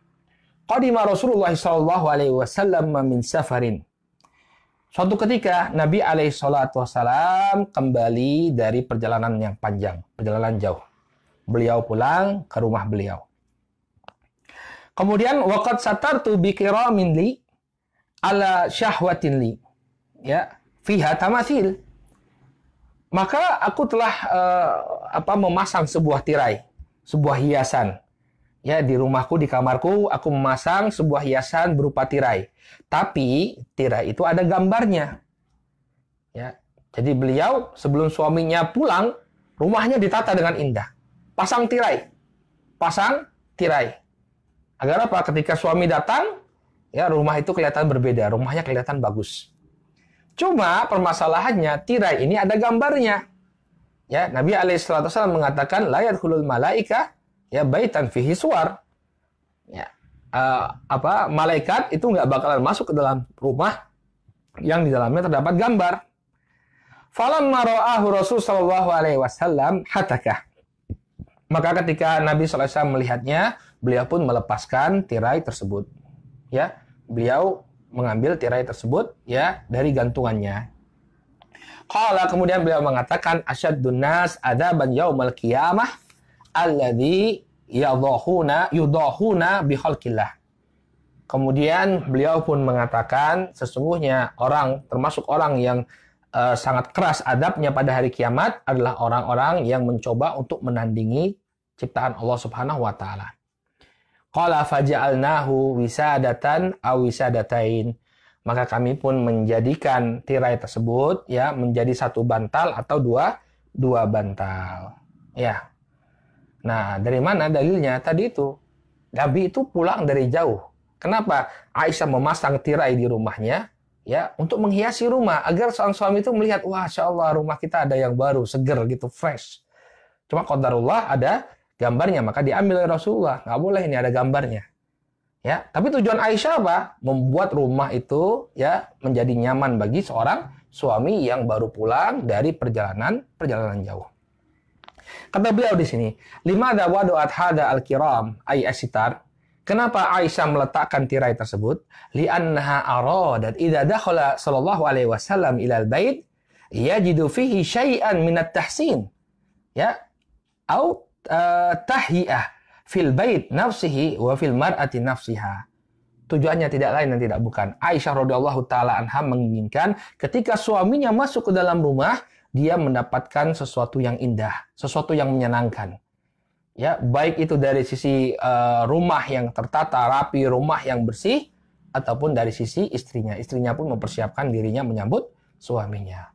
qadima Rasulullah sallallahu alaihi wasallam min safarin. Suatu ketika Nabi alaihi salatu wasallam kembali dari perjalanan yang panjang, perjalanan jauh. Beliau pulang ke rumah beliau. Kemudian waqad satartu bi qiramin li ala syahwatin li. Ya, fiha tamathil. Maka aku telah memasang sebuah tirai, sebuah hiasan. Ya, di rumahku, di kamarku, aku memasang sebuah hiasan berupa tirai. Tapi tirai itu ada gambarnya. Ya, jadi beliau sebelum suaminya pulang, rumahnya ditata dengan indah. Pasang tirai. Agar apa? Ketika suami datang, ya, rumah itu kelihatan berbeda, rumahnya kelihatan bagus. Cuma permasalahannya tirai ini ada gambarnya. Ya, Nabi alaihissalam mengatakan la yadkhulul malaika ya baitan fihi suwar. Ya, malaikat itu nggak bakalan masuk ke dalam rumah yang di dalamnya terdapat gambar. Falamma ra'ahu Rasul sallallahu alaihi wasallam hatakah. Maka ketika Nabi sallallahu alaihi wasallam melihatnya, beliau pun melepaskan tirai tersebut. Ya, beliau mengambil tirai tersebut ya dari gantungannya. Qala, kemudian beliau mengatakan asyaddun nas adzaban yaumal qiyamah alladzi yudahuna bi khalqillah. Kemudian beliau pun mengatakan sesungguhnya termasuk orang yang sangat keras adabnya pada hari kiamat adalah orang-orang yang mencoba untuk menandingi ciptaan Allah Subhanahu wa taala. Qala faja'alnahu wisadatan aw wisadatain. Maka kami pun menjadikan tirai tersebut ya menjadi 1 bantal atau dua bantal. Ya. Nah, dari mana dalilnya? Tadi itu Nabi itu pulang dari jauh. Kenapa? Aisyah memasang tirai di rumahnya ya untuk menghiasi rumah agar seorang suami itu melihat, wah, insyaallah rumah kita ada yang baru, seger gitu, fresh. Cuma qadarullah ada gambarnya, maka diambil oleh Rasulullah. Nggak boleh ini ada gambarnya. Ya, tapi tujuan Aisyah apa? Membuat rumah itu ya menjadi nyaman bagi seorang suami yang baru pulang dari perjalanan jauh. Kata beliau di sini, limada wadu'at hada al-kiram ay asitar. Kenapa Aisyah meletakkan tirai tersebut? Li'annaha aradat idza dakhala sallallahu alaihi wasallam ila al-bait yajidu fihi syai'an min at-tahsin. Ya, au tahiyah fil bait nafsihi wa fil mar'ati nafsiha. Tujuannya tidak lain dan tidak bukan. Aisyah radhiyallahu taala anha menginginkan ketika suaminya masuk ke dalam rumah, dia mendapatkan sesuatu yang indah, sesuatu yang menyenangkan. Ya, baik itu dari sisi rumah yang tertata rapi, rumah yang bersih, ataupun dari sisi istrinya. Istrinya pun mempersiapkan dirinya menyambut suaminya.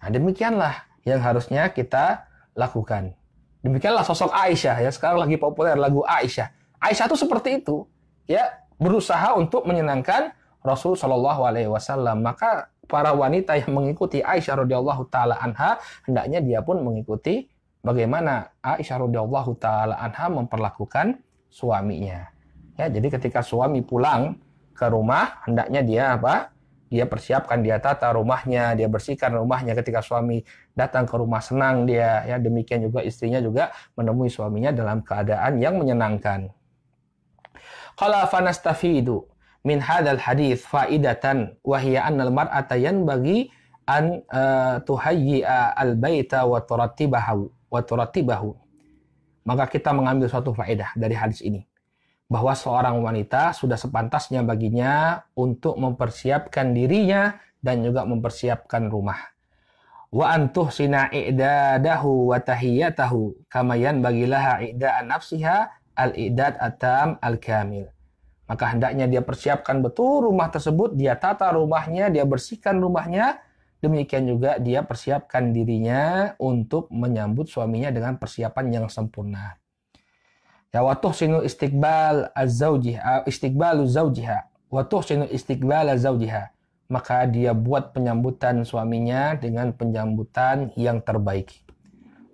Nah, demikianlah yang harusnya kita lakukan. Demikianlah sosok Aisyah ya, sekarang lagi populer lagu Aisyah. Aisyah itu seperti itu, ya, berusaha untuk menyenangkan Rasul Shallallahu Alaihi Wasallam. Maka para wanita yang mengikuti Aisyah radhiyallahu taala anha hendaknya dia pun mengikuti bagaimana Aisyah radhiyallahu taala anha memperlakukan suaminya. Ya, jadi ketika suami pulang ke rumah hendaknya dia apa? Dia persiapkan, dia tata rumahnya, dia bersihkan rumahnya. Ketika suami datang ke rumah senang dia, ya, demikian juga istrinya juga menemui suaminya dalam keadaan yang menyenangkan. Qala fanastafidu min hadzal hadits faidatan wa hiya anna al-mar'ata yanbaghi an tuhayyi'a al-baita wa turattibahu. Maka kita mengambil suatu faedah dari hadis ini, bahwa seorang wanita sudah sepantasnya baginya untuk mempersiapkan dirinya dan juga mempersiapkan rumah. Wa antuhsina i'dadahu wa tahiyatahu kama yanbagilaha i'da'an nafsiha al-i'dad atam al-kamil. Maka hendaknya dia persiapkan betul rumah tersebut, dia tata rumahnya, dia bersihkan rumahnya, demikian juga dia persiapkan dirinya untuk menyambut suaminya dengan persiapan yang sempurna. Ya, wa tuhsinu istiqbalu zawjiha wa tuhsinu istiqbala zawjiha. Maka dia buat penyambutan suaminya dengan penyambutan yang terbaik.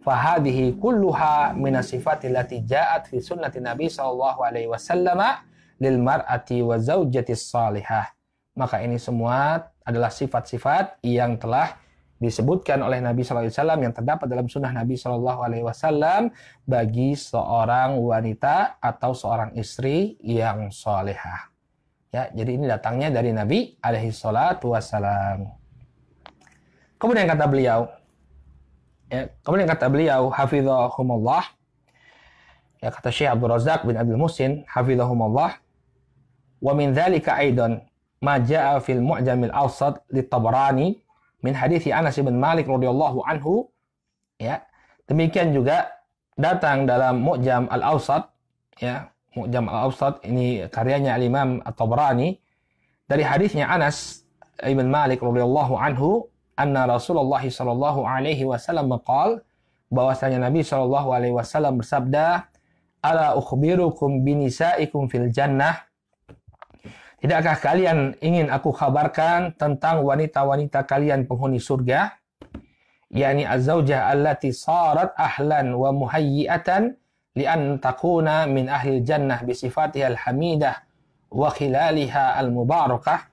Fahadhihi kulluha min as-sifati allati ja'at fi sunnati Nabi sallallahu alaihi wasallam lil mar'ati wa zawjati salihah. Maka ini semua adalah sifat-sifat yang telah disebutkan oleh Nabi sallallahu alaihi wasallam, yang terdapat dalam sunnah Nabi sallallahu alaihi wasallam bagi seorang wanita atau seorang istri yang salihah. Ya, jadi ini datangnya dari Nabi alaihi salatu wasallam. Kemudian kata beliau, hafizahumullah. Ya, kata Syekh Abdul Razak bin Abdul Muhsin, hafizahumullah. Wa min dzalika aidan ma jaa fil Mu'jamil Awsat lit-Tabarani min hadithi Anas bin Malik radhiyallahu anhu. Ya, demikian juga datang dalam Mu'jam Al-Awsat, ya, Mu'jam Al-Awsat ini karyanya Al-Imam At-Tabarani, dari hadisnya Anas bin Malik radhiyallahu anhu, anna Rasulullah sallallahu alaihi wasallam qala, bahwasanya Nabi sallallahu alaihi wasallam bersabda, ala ukhbirukum binisaikum fil jannah. Tidakkah kalian ingin aku kabarkan tentang wanita-wanita kalian penghuni surga? Yani az-zawjah allati sarat ahlan wa muhayyi'atan li'an takuna min ahli jannah bisifatiha al-hamidah wa khilaliha al-mubarakah.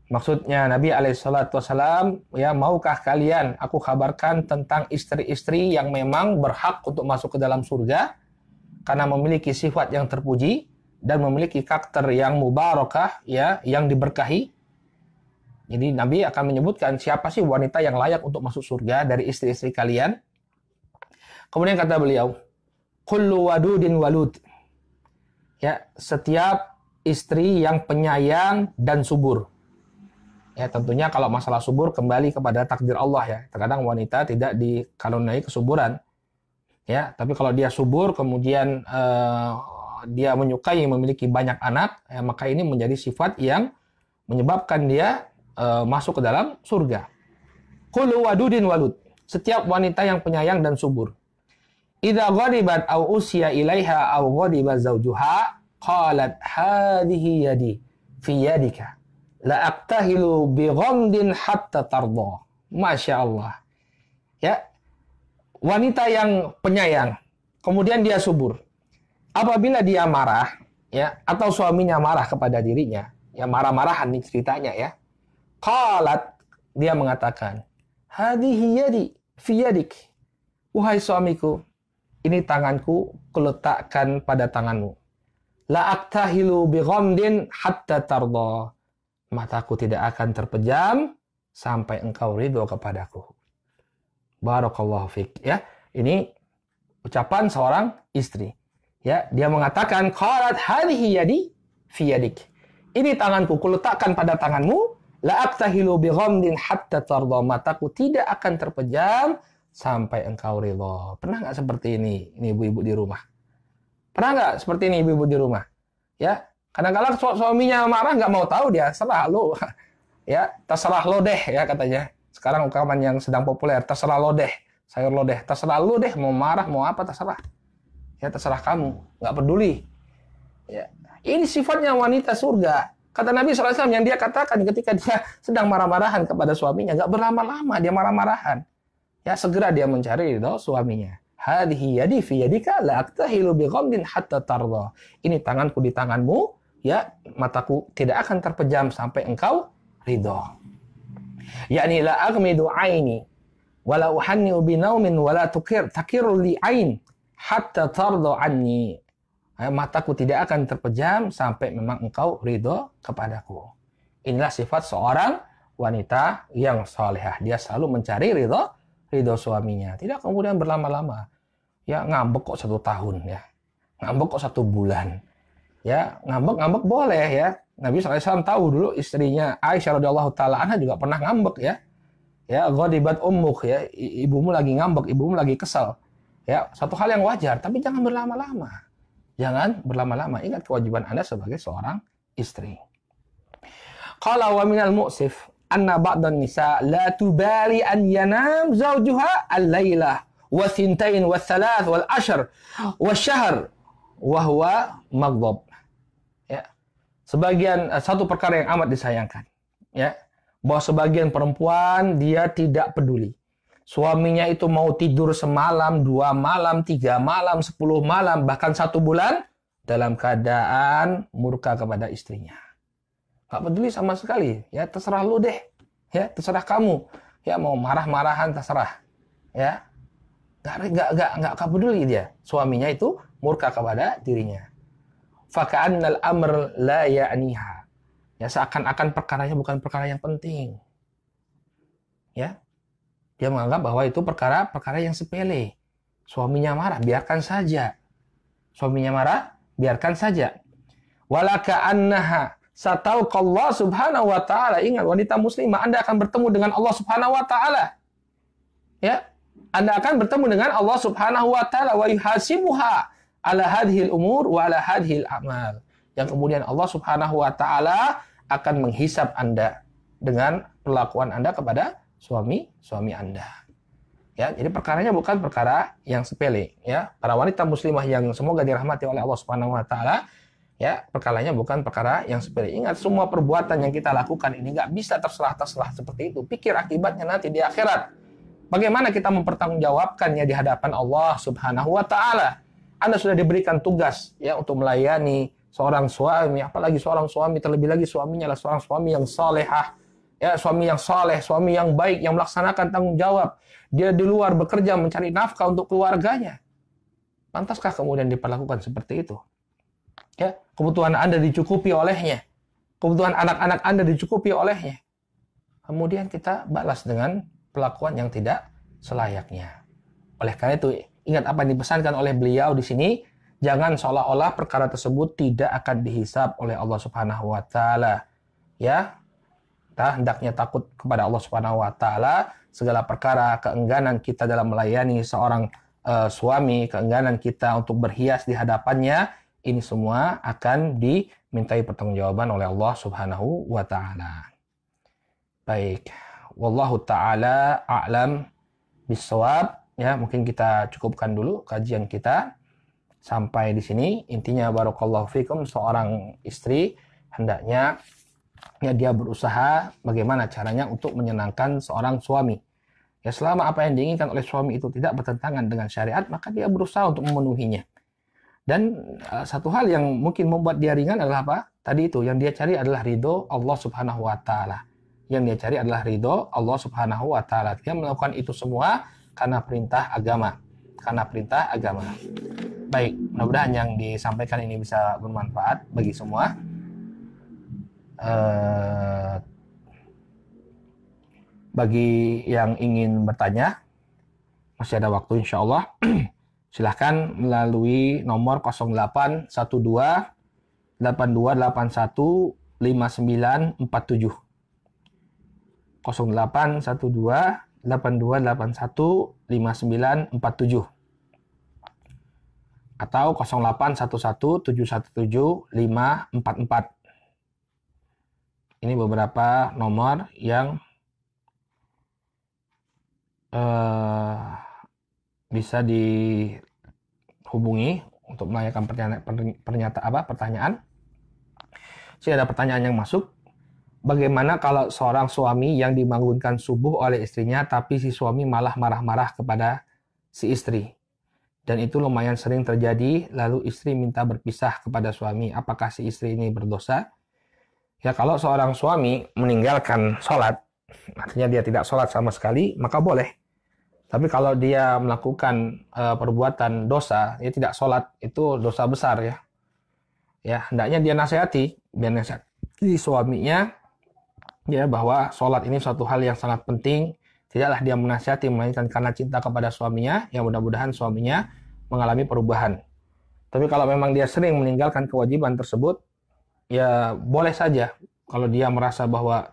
Maksudnya Nabi alaihissalam, ya, maukah kalian aku kabarkan tentang istri-istri yang memang berhak untuk masuk ke dalam surga karena memiliki sifat yang terpuji dan memiliki karakter yang mubarakah, ya, yang diberkahi. Jadi Nabi akan menyebutkan siapa sih wanita yang layak untuk masuk surga dari istri-istri kalian. Kemudian kata beliau, kullu wadudin walud. Ya, setiap istri yang penyayang dan subur. Ya, tentunya kalau masalah subur kembali kepada takdir Allah, ya. Terkadang wanita tidak dikaruniai kesuburan. Ya, tapi kalau dia subur kemudian dia menyukai memiliki banyak anak, ya, maka ini menjadi sifat yang menyebabkan dia masuk ke dalam surga. Kullu wadudin walud. Setiap wanita yang penyayang dan subur. Idza ghadibat aw usiya ilaiha aw ghadiba zawjuha qalat hadhihi yadi fi yadika la aqtahilu bi ghamdin hatta tarda. Masya Allah. Ya. Wanita yang penyayang, kemudian dia subur. Apabila dia marah, ya, atau suaminya marah kepada dirinya, ya marah-marahan nih ceritanya ya. Qalat, dia mengatakan, hadhihi yadi fi yadik. Wahai suamiku, ini tanganku kuletakkan pada tanganmu. La aktahilu bi ghamdin hatta tarda. Mataku tidak akan terpejam sampai engkau ridho kepadaku. Barakallahu fik. Ya, ini ucapan seorang istri. Ya, dia mengatakan qalat hadhihi yadi fi yadik. Ini tanganku kuletakkan pada tanganmu. La aktahilu bi ghamdin hatta tarda. Mataku tidak akan terpejam sampai engkau ridho. Pernah nggak seperti ini ibu-ibu di rumah? Pernah nggak seperti ini ibu-ibu di rumah? Ya, kadang-kadang suaminya marah nggak mau tahu dia, serah lo. Ya, terserah lo deh ya katanya. Sekarang ungkapan yang sedang populer, terserah lo deh, sayur lo deh, terserah lo deh, mau marah mau apa terserah. Ya terserah kamu, nggak peduli. Ya, ini sifatnya wanita surga. Kata Nabi SAW yang dia katakan ketika dia sedang marah-marahan kepada suaminya, nggak berlama-lama dia marah-marahan. Ya segera dia mencari ridho suaminya. Hadhihi yadi fi yadika la aktahilu bi ghamdin hatta tarda. Ini tanganku di tanganmu, ya mataku tidak akan terpejam sampai engkau ridho. Yakni la aghmidu aini wala uhanniu bi naumin wala takiru li ain hatta tarda anni. Mataku tidak akan terpejam sampai memang engkau ridho kepadaku. Inilah sifat seorang wanita yang salehah. Dia selalu mencari ridho suaminya. Tidak kemudian berlama-lama. Ya ngambek kok 1 tahun ya. Ngambek kok 1 bulan. Ya ngambek boleh ya. Nabi SAW tahu dulu istrinya Aisyah radhiyallahu taala anha juga pernah ngambek ya. Ya ghadibat ummuk ya. Ibumu lagi ngambek, ibumu lagi kesal. Ya satu hal yang wajar. Tapi jangan berlama-lama. Jangan berlama-lama. Ingat kewajiban Anda sebagai seorang istri. Qala wa minal mu'sif anna ba'dan nisa la tubali an yanam zawjuha al-lailah wa thintain wa thalath wal ashr wa syahr wa huwa maghdab. Ya. Sebagian satu perkara yang amat disayangkan, ya, bahwa sebagian perempuan dia tidak peduli. Suaminya itu mau tidur semalam, 2 malam, 3 malam, 10 malam, bahkan 1 bulan dalam keadaan murka kepada istrinya. Gak peduli sama sekali, ya terserah lu deh, ya terserah kamu, ya mau marah-marahan terserah, ya nggak peduli dia, suaminya itu murka kepada dirinya. Faka'annal amr la ya'niha, ya seakan-akan perkaranya bukan perkara yang penting, ya dia menganggap bahwa itu perkara yang sepele. Suaminya marah, biarkan saja. Suaminya marah, biarkan saja. Walaka annaha satauqallah subhanahu wa ta'ala. Ingat, wanita muslimah, Anda akan bertemu dengan Allah subhanahu wa ta'ala. Ya, Anda akan bertemu dengan Allah subhanahu wa ta'ala. Wa yuhasibuha ala hadhil umur wa ala hadhil amal. Yang kemudian Allah subhanahu wa ta'ala akan menghisab Anda dengan perlakuan Anda kepada suami Anda. Ya, jadi perkaranya bukan perkara yang sepele, ya. Para wanita muslimah yang semoga dirahmati oleh Allah Subhanahu wa taala, ya, perkaranya bukan perkara yang sepele. Ingat, semua perbuatan yang kita lakukan ini nggak bisa terserah seperti itu. Pikir akibatnya nanti di akhirat. Bagaimana kita mempertanggungjawabkannya di hadapan Allah Subhanahu wa taala. Anda sudah diberikan tugas ya untuk melayani seorang suami, apalagi seorang suami, terlebih lagi suaminya adalah seorang suami yang salehah. Ya, suami yang saleh, suami yang baik, yang melaksanakan tanggung jawab. Dia di luar bekerja mencari nafkah untuk keluarganya. Pantaskah kemudian diperlakukan seperti itu? Ya, kebutuhan Anda dicukupi olehnya. Kebutuhan anak-anak Anda dicukupi olehnya. Kemudian kita balas dengan perlakuan yang tidak selayaknya. Oleh karena itu, ingat apa yang dipesankan oleh beliau di sini, jangan seolah-olah perkara tersebut tidak akan dihisab oleh Allah Subhanahu wa taala. Ya, kita hendaknya takut kepada Allah Subhanahu wa taala. Segala perkara keengganan kita dalam melayani seorang suami, keengganan kita untuk berhias di hadapannya, ini semua akan dimintai pertanggungjawaban oleh Allah Subhanahu wa taala. Baik, wallahu taala a'lam bissawab. Ya, mungkin kita cukupkan dulu kajian kita sampai di sini. Intinya barakallahu fikum, seorang istri hendaknya ya dia berusaha bagaimana caranya untuk menyenangkan seorang suami. Ya selama apa yang diinginkan oleh suami itu tidak bertentangan dengan syariat, maka dia berusaha untuk memenuhinya. Dan satu hal yang mungkin membuat dia ringan adalah apa? Tadi itu, yang dia cari adalah ridho Allah Subhanahu wa Ta'ala. Yang dia cari adalah ridho Allah Subhanahu wa Ta'ala. Dia melakukan itu semua karena perintah agama. Karena perintah agama. Baik, mudah-mudahan yang disampaikan ini bisa bermanfaat bagi semua. Bagi yang ingin bertanya, masih ada waktu insya Allah. Silahkan melalui nomor 0812 8281 5947. 0812 8281 5947 atau 0811 717 544. Ini beberapa nomor yang bisa dihubungi untuk menanyakan pertanyaan. Sini ada pertanyaan yang masuk. Bagaimana kalau seorang suami yang dibangunkan subuh oleh istrinya, tapi si suami malah marah-marah kepada si istri? Dan itu lumayan sering terjadi, lalu istri minta berpisah kepada suami. Apakah si istri ini berdosa? Ya, kalau seorang suami meninggalkan sholat, artinya dia tidak sholat sama sekali, maka boleh. Tapi kalau dia melakukan perbuatan dosa, dia tidak sholat, itu dosa besar ya. Ya, hendaknya dia nasihati suaminya ya bahwa sholat ini suatu hal yang sangat penting. Tidaklah dia menasihati melainkan karena cinta kepada suaminya, yang mudah-mudahan suaminya mengalami perubahan. Tapi kalau memang dia sering meninggalkan kewajiban tersebut, ya boleh saja kalau dia merasa bahwa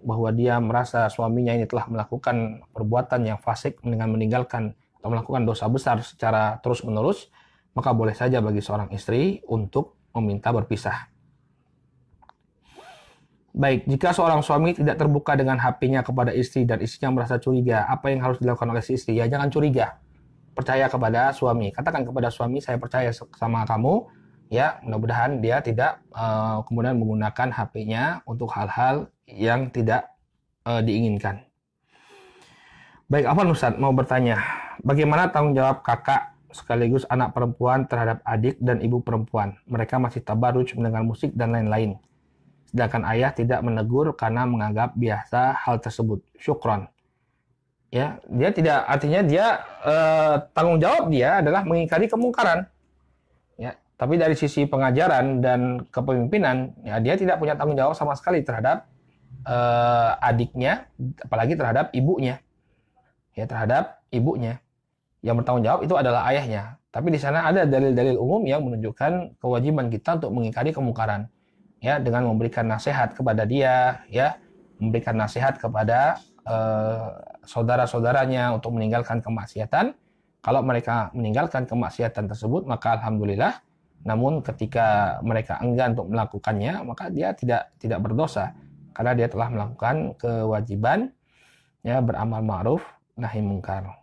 bahwa dia merasa suaminya ini telah melakukan perbuatan yang fasik dengan meninggalkan atau melakukan dosa besar secara terus-menerus, maka boleh saja bagi seorang istri untuk meminta berpisah. Baik, jika seorang suami tidak terbuka dengan HP-nya kepada istri dan istrinya merasa curiga, apa yang harus dilakukan oleh si istri? Ya, jangan curiga. Percaya kepada suami. Katakan kepada suami, saya percaya sama kamu. Ya, mudah-mudahan dia tidak kemudian menggunakan HP-nya untuk hal-hal yang tidak diinginkan. Baik, apa Ustaz mau bertanya, bagaimana tanggung jawab kakak sekaligus anak perempuan terhadap adik dan ibu perempuan? Mereka masih tabarruj mendengar musik dan lain-lain. Sedangkan ayah tidak menegur karena menganggap biasa hal tersebut. Syukron. Ya, dia tidak, artinya dia tanggung jawab dia adalah mengingkari kemungkaran. Ya, tapi dari sisi pengajaran dan kepemimpinan, ya dia tidak punya tanggung jawab sama sekali terhadap adiknya, apalagi terhadap ibunya. Ya, terhadap ibunya. Yang bertanggung jawab itu adalah ayahnya. Tapi di sana ada dalil-dalil umum yang menunjukkan kewajiban kita untuk mengingkari kemungkaran. Ya, dengan memberikan nasihat kepada dia, ya, memberikan nasihat kepada saudara-saudaranya untuk meninggalkan kemaksiatan. Kalau mereka meninggalkan kemaksiatan tersebut, maka alhamdulillah. Namun ketika mereka enggan untuk melakukannya, maka dia tidak berdosa karena dia telah melakukan kewajiban ya beramal ma'ruf nahi mungkar.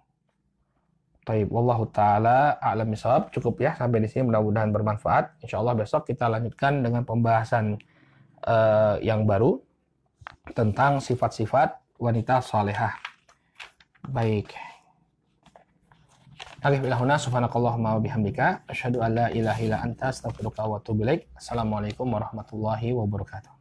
Taib, wallahu taala a'lam bishawab. Cukup ya sampai di sini, mudah-mudahan bermanfaat. Insyaallah besok kita lanjutkan dengan pembahasan yang baru tentang sifat-sifat wanita salehah. Baik. Alhamdulillah, subhanakallahumma wa bihamdika asyhadu an la ilaha illa anta astaghfiruka wa atubu ilaik. Assalamualaikum warahmatullahi wabarakatuh.